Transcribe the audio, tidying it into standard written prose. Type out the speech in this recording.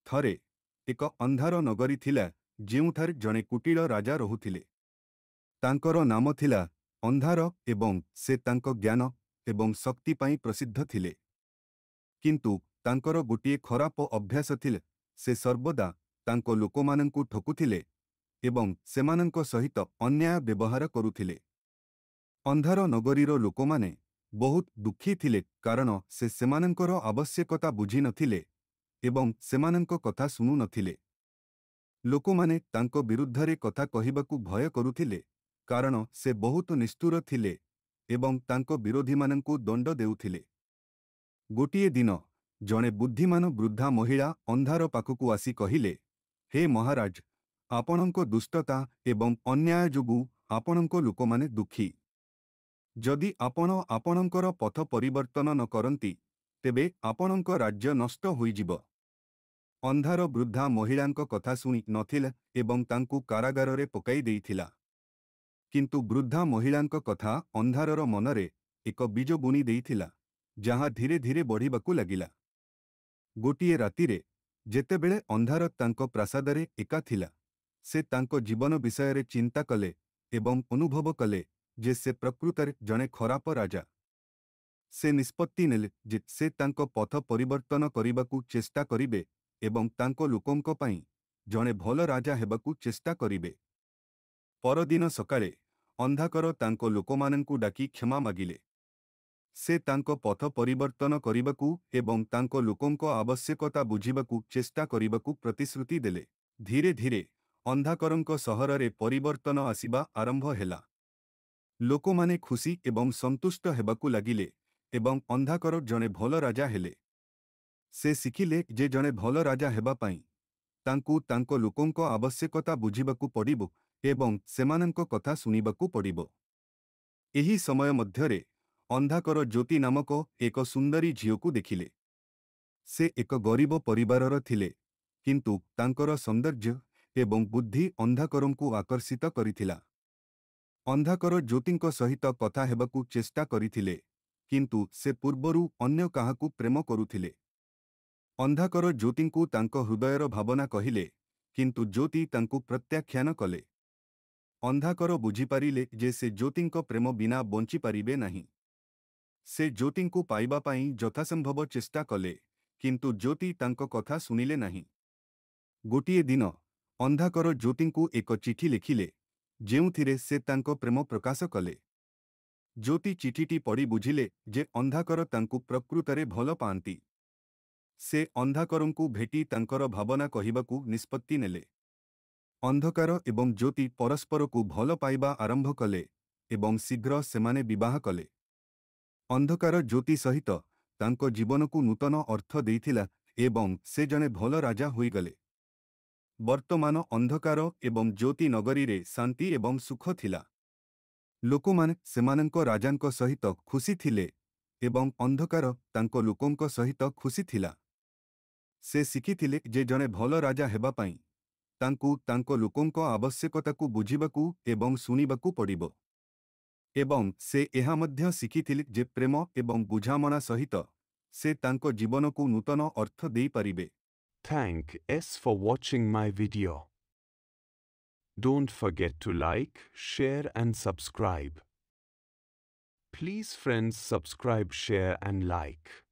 ଥରେ ଏକ ଅନ୍ଧାର ନଗରୀ ଥିଲା ଯେଉଁଠାରେ ଜଣେ କୁଟିଳ ରାଜା ରହୁଥିଲେ। ତାଙ୍କର ନାମ ଥିଲା ଅନ୍ଧାର ଏବଂ ସେ ତାଙ୍କ ଜ୍ଞାନ ଏବଂ ଶକ୍ତି ପାଇଁ ପ୍ରସିଦ୍ଧ ଥିଲେ। କିନ୍ତୁ ତାଙ୍କର ଗୋଟିଏ ଖରାପ ଅଭ୍ୟାସ ଥିଲା, ସେ ସର୍ବଦା ତାଙ୍କ ଲୋକମାନଙ୍କୁ ଠକୁଥିଲେ ଏବଂ ସେମାନଙ୍କ ସହିତ ଅନ୍ୟାୟ ବ୍ୟବହାର କରୁଥିଲେ। ଅନ୍ଧାର ନଗରୀର ଲୋକମାନେ ବହୁତ ଦୁଃଖୀ ଥିଲେ କାରଣ ସେ ସେମାନଙ୍କର ଆବଶ୍ୟକତା ବୁଝି ନଥିଲେ ଏବଂ ସେମାନଙ୍କ କଥା ଶୁଣୁ ନଥିଲେ। ଲୋକମାନେ ତାଙ୍କ ବିରୁଦ୍ଧରେ କଥା କହିବାକୁ ଭୟ କରୁଥିଲେ କାରଣ ସେ ବହୁତ ନିଷ୍ଠୁର ଥିଲେ ଏବଂ ତାଙ୍କ ବିରୋଧୀମାନଙ୍କୁ ଦଣ୍ଡ ଦେଉଥିଲେ। ଗୋଟିଏ ଦିନ ଜଣେ ବୁଦ୍ଧିମାନ ବୃଦ୍ଧା ମହିଳା ଅନ୍ଧାର ପାଖକୁ ଆସି କହିଲେ, ହେ ମହାରାଜ, ଆପଣଙ୍କ ଦୁଷ୍ଟତା ଏବଂ ଅନ୍ୟାୟ ଯୋଗୁଁ ଆପଣଙ୍କ ଲୋକମାନେ ଦୁଃଖୀ। ଯଦି ଆପଣ ଆପଣଙ୍କର ପଥ ପରିବର୍ତ୍ତନ ନ କରନ୍ତି ତେବେ ଆପଣଙ୍କ ରାଜ୍ୟ ନଷ୍ଟ ହୋଇଯିବ। ଅନ୍ଧାର ବୃଦ୍ଧା ମହିଳାଙ୍କ କଥା ଶୁଣି ନଥିଲା ଏବଂ ତାଙ୍କୁ କାରାଗାରରେ ପକାଇ ଦେଇଥିଲା। କିନ୍ତୁ ବୃଦ୍ଧା ମହିଳାଙ୍କ କଥା ଅନ୍ଧାରର ମନରେ ଏକ ବୀଜ ବୁଣି ଦେଇଥିଲା ଯାହା ଧୀରେ ଧୀରେ ବଢ଼ିବାକୁ ଲାଗିଲା। ଗୋଟିଏ ରାତିରେ ଯେତେବେଳେ ଅନ୍ଧାର ତାଙ୍କ ପ୍ରାସାଦରେ ଏକା ଥିଲା, ସେ ତାଙ୍କ ଜୀବନ ବିଷୟରେ ଚିନ୍ତା କଲେ ଏବଂ ଅନୁଭବ କଲେ ଯେ ସେ ପ୍ରକୃତରେ ଜଣେ ଖରାପ ରାଜା। ସେ ନିଷ୍ପତ୍ତି ନେଲେ ଯେ ସେ ତାଙ୍କ ପଥ ପରିବର୍ତ୍ତନ କରିବାକୁ ଚେଷ୍ଟା କରିବେ ଏବଂ ତାଙ୍କ ଲୋକଙ୍କ ପାଇଁ ଜଣେ ଭଲ ରାଜା ହେବାକୁ ଚେଷ୍ଟା କରିବେ। ପରଦିନ ସକାଳେ ଅନ୍ଧାକର ତାଙ୍କ ଲୋକମାନଙ୍କୁ ଡାକି କ୍ଷମା ମାଗିଲେ। ସେ ତାଙ୍କ ପଥ ପରିବର୍ତ୍ତନ କରିବାକୁ ଏବଂ ତାଙ୍କ ଲୋକଙ୍କ ଆବଶ୍ୟକତା ବୁଝିବାକୁ ଚେଷ୍ଟା କରିବାକୁ ପ୍ରତିଶ୍ରୁତି ଦେଲେ। ଧୀରେ ଧୀରେ ଅନ୍ଧାକରଙ୍କ ସହରରେ ପରିବର୍ତ୍ତନ ଆସିବା ଆରମ୍ଭ ହେଲା। ଲୋକମାନେ ଖୁସି ଏବଂ ସନ୍ତୁଷ୍ଟ ହେବାକୁ ଲାଗିଲେ ଏବଂ ଅନ୍ଧାକର ଜଣେ ଭଲ ରାଜା ହେଲେ। ସେ ଶିଖିଲେ ଯେ ଜଣେ ଭଲ ରାଜା ହେବା ପାଇଁ ତାଙ୍କୁ ତାଙ୍କ ଲୋକଙ୍କ ଆବଶ୍ୟକତା ବୁଝିବାକୁ ପଡ଼ିବ ଏବଂ ସେମାନଙ୍କ କଥା ଶୁଣିବାକୁ ପଡ଼ିବ। ଏହି ସମୟ ମଧ୍ୟରେ ଅନ୍ଧାକର ଜ୍ୟୋତି ନାମକ ଏକ ସୁନ୍ଦରୀ ଝିଅକୁ ଦେଖିଲେ। ସେ ଏକ ଗରିବ ପରିବାରର ଥିଲେ କିନ୍ତୁ ତାଙ୍କର ସୌନ୍ଦର୍ଯ୍ୟ ଏବଂ ବୁଦ୍ଧି ଅନ୍ଧାକରଙ୍କୁ ଆକର୍ଷିତ କରିଥିଲା। ଅନ୍ଧାକର ଜ୍ୟୋତିଙ୍କ ସହିତ କଥା ହେବାକୁ ଚେଷ୍ଟା କରିଥିଲେ କିନ୍ତୁ ସେ ପୂର୍ବରୁ ଅନ୍ୟ କାହାକୁ ପ୍ରେମ କରୁଥିଲେ। ଅନ୍ଧାକର ଜ୍ୟୋତିଙ୍କୁ ତାଙ୍କ ହୃଦୟର ଭାବନା କହିଲେ କିନ୍ତୁ ଜ୍ୟୋତି ତାଙ୍କୁ ପ୍ରତ୍ୟାଖ୍ୟାନ କଲେ। ଅନ୍ଧାକର ବୁଝିପାରିଲେ ଯେ ସେ ଜ୍ୟୋତିଙ୍କ ପ୍ରେମ ବିନା ବଞ୍ଚିପାରିବେ ନାହିଁ। ସେ ଜ୍ୟୋତିଙ୍କୁ ପାଇବା ପାଇଁ ଯଥାସମ୍ଭବ ଚେଷ୍ଟା କଲେ କିନ୍ତୁ ଜ୍ୟୋତି ତାଙ୍କ କଥା ଶୁଣିଲେ ନାହିଁ। ଗୋଟିଏ ଦିନ ଅନ୍ଧାକର ଜ୍ୟୋତିଙ୍କୁ ଏକ ଚିଠି ଲେଖିଲେ ଯେଉଁଥିରେ ସେ ତାଙ୍କ ପ୍ରେମ ପ୍ରକାଶ କଲେ। ଜ୍ୟୋତି ଚିଠିଟି ପଢ଼ି ବୁଝିଲେ ଯେ ଅନ୍ଧାକର ତାଙ୍କୁ ପ୍ରକୃତରେ ଭଲ ପାଆନ୍ତି। ସେ ଅନ୍ଧାକରଙ୍କୁ ଭେଟି ତାଙ୍କର ଭାବନା କହିବାକୁ ନିଷ୍ପତ୍ତି ନେଲେ। ଅନ୍ଧକାର ଏବଂ ଜ୍ୟୋତି ପରସ୍ପରକୁ ଭଲ ପାଇବା ଆରମ୍ଭ କଲେ ଏବଂ ଶୀଘ୍ର ସେମାନେ ବିବାହ କଲେ। ଅନ୍ଧକାର ଜ୍ୟୋତି ସହିତ ତାଙ୍କ ଜୀବନକୁ ନୂତନ ଅର୍ଥ ଦେଇଥିଲା ଏବଂ ସେ ଜଣେ ଭଲ ରାଜା ହୋଇଗଲେ। ବର୍ତ୍ତମାନ ଅନ୍ଧକାର ଏବଂ ଜ୍ୟୋତି ନଗରୀରେ ଶାନ୍ତି ଏବଂ ସୁଖ ଥିଲା। ଲୋକମାନେ ସେମାନଙ୍କ ରାଜାଙ୍କ ସହିତ ଖୁସି ଥିଲେ ଏବଂ ଅନ୍ଧକାର ତାଙ୍କ ଲୋକଙ୍କ ସହିତ ଖୁସି ଥିଲା। ସେ ଶିଖିଥିଲେ ଯେ ଜଣେ ଭଲ ରାଜା ହେବା ପାଇଁ ତାଙ୍କୁ ତାଙ୍କ ଲୋକଙ୍କ ଆବଶ୍ୟକତାକୁ ବୁଝିବାକୁ ଏବଂ ଶୁଣିବାକୁ ପଡ଼ିବ। ଏବଂ ସେ ଏହା ମଧ୍ୟ ଶିଖିଥିଲେ ଯେ ପ୍ରେମ ଏବଂ ବୁଝାମଣା ସହିତ ସେ ତାଙ୍କ ଜୀବନକୁ ନୂତନ ଅର୍ଥ ଦେଇପାରିବେ। Thanks for watching my video. Don't forget to like, share and subscribe. Please friends subscribe, share and like.